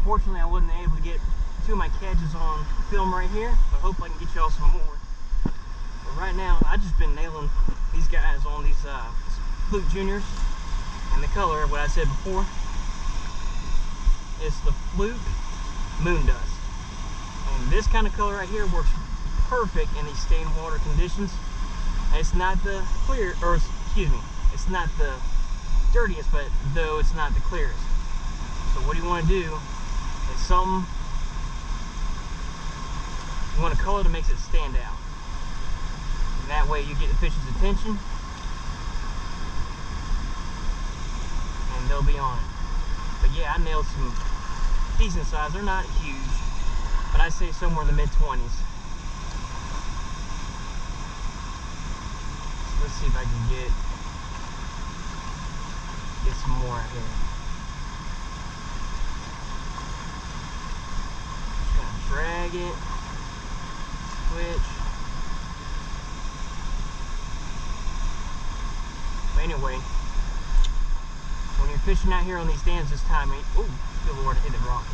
Unfortunately, I wasn't able to get two of my catches on film right here, but I hope I can get y'all some more. But right now, I've just been nailing these guys on these Fluke Juniors, and the color, what I said before, is the Fluke Moon Dust. And this kind of color right here works perfect in these stained water conditions. It's not the clear, or excuse me, it's not the dirtiest, but though it's not the clearest. So what you want to do is something, you want a color that makes it stand out. And that way you get the fish's attention and they'll be on it. But yeah, I nailed some decent size. They're not huge, but I'd say somewhere in the mid-20s. So let's see if I can get some more out here. Just gonna drag it, switch. But anyway, when you're fishing out here on these dams this time, oh, good Lord, I hit it wrong.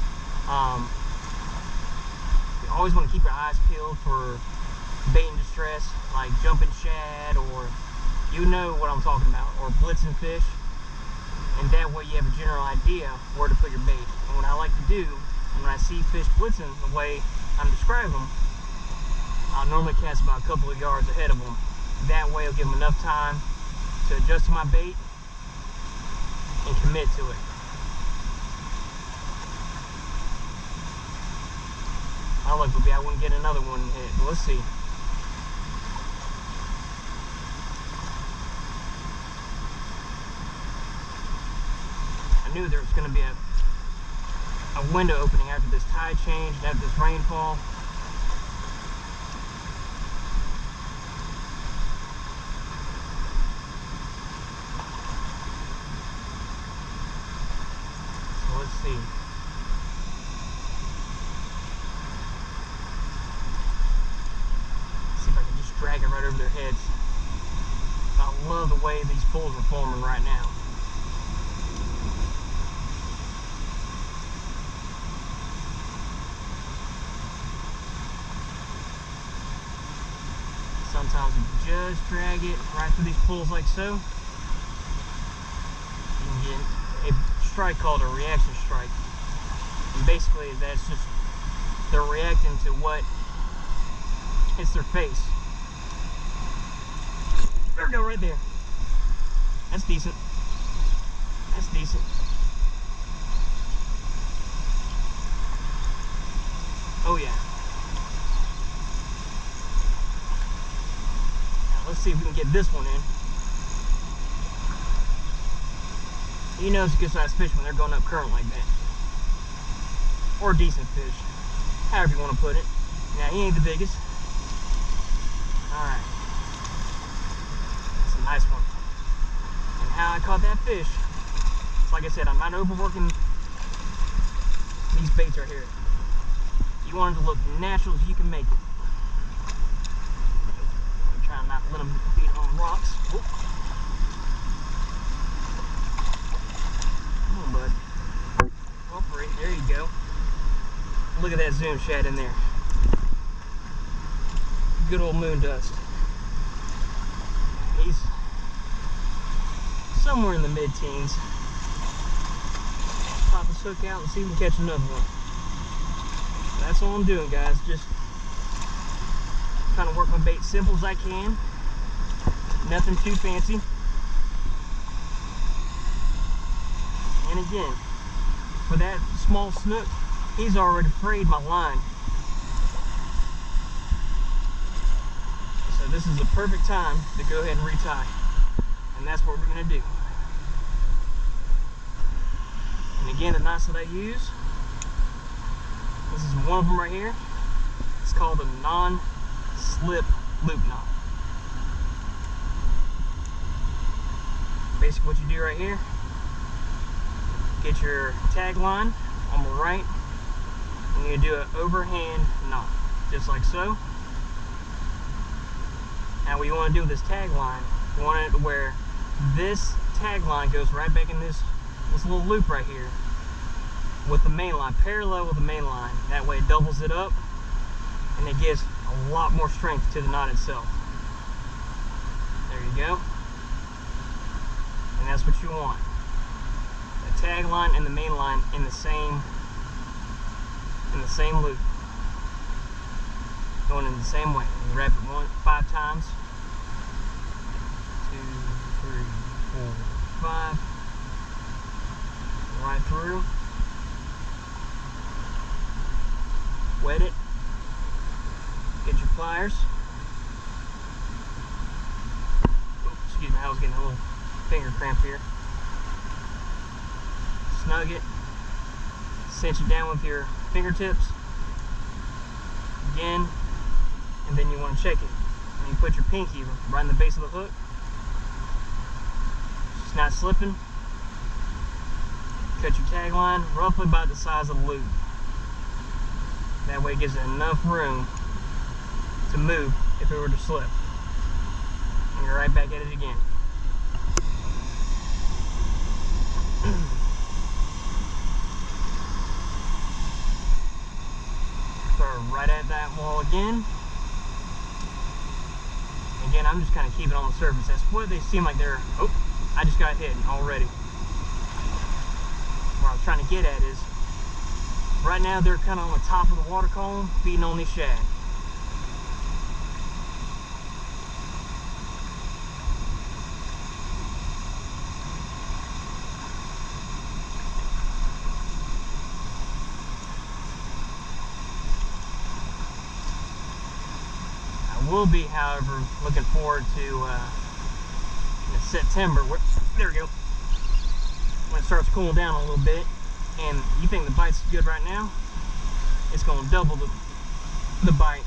You always want to keep your eyes peeled for bait in distress, like jumping shad, or you know what I'm talking about, or blitzing fish. And that way you have a general idea where to put your bait. And what I like to do, when I see fish blitzing the way I'm describing them, I'll normally cast about a couple of yards ahead of them. That way it'll give them enough time to adjust to my bait and commit to it. My luck would be I wouldn't get another one hit, but let's see. I knew there was going to be a window opening after this tide change and after this rainfall. So let's see. See if I can just drag it right over their heads. I love the way these pools are forming right now. Sometimes you just drag it right through these pools like so. You can get a strike called a reaction strike. And basically that's just, they're reacting to what hits their face. There we go, right there. That's decent. That's decent. Oh yeah. Let's see if we can get this one in. You know it's a good sized fish when they're going up current like that. Or a decent fish. However you want to put it. Now he ain't the biggest. Alright. That's a nice one. And how I caught that fish, it's like I said, I'm not overworking these baits right here. You want it to look natural as you can make it. Try not to let them beat on rocks. Whoop. Come on, bud. Operate. There you go. Look at that zoom shad in there. Good old moon dust. He's somewhere in the mid-teens. Pop his hook out and see if we can catch another one. That's all I'm doing, guys. Just trying to work my bait simple as I can. Nothing too fancy. And again, for that small snook, he's already frayed my line. So this is the perfect time to go ahead and retie. And that's what we're going to do. And again, the knots that I use, this is one of them right here. It's called a non-slip loop knot. Basically what you do right here, get your tag line on the right, and you do an overhand knot, just like so. Now what you want to do with this tag line, you want it to where this tag line goes right back in this little loop right here. with the main line, parallel with the main line. That way it doubles it up and it gives a lot more strength to the knot itself. There you go. And that's what you want. The tag line and the main line in the same loop. Going in the same way. You wrap it 5 times. 2, 3, 4, 5. Right through. Wet it. Get your pliers. Oops, excuse me, I was getting a little finger cramp here. Snug it. Cinch it down with your fingertips. Again. And then you want to check it. And you put your pinky right in the base of the hook. It's not slipping. Cut your tag line roughly about the size of the loop. That way it gives it enough room to move if it were to slip. And you're right back at it again. Throw it right at that wall again. Again, I'm just kind of keeping it on the surface. That's what they seem like they're... Oh, I just got hit already. What I was trying to get at is, right now they're kind of on the top of the water column, feeding on these shad. I will be, however, looking forward to September. There we go. When it starts cooling down a little bit, and you think the bite's good right now, it's going to double the bite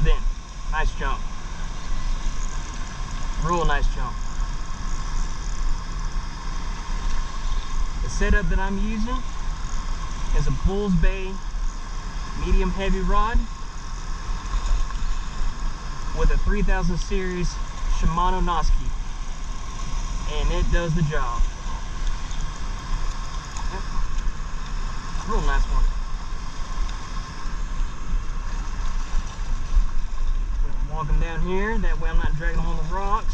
then. Nice jump. Real nice jump. The setup that I'm using is a Bull's Bay medium heavy rod with a 3000 series Shimano Noski, and it does the job. Real nice one. Walk them down here, that way I'm not dragging them on the rock.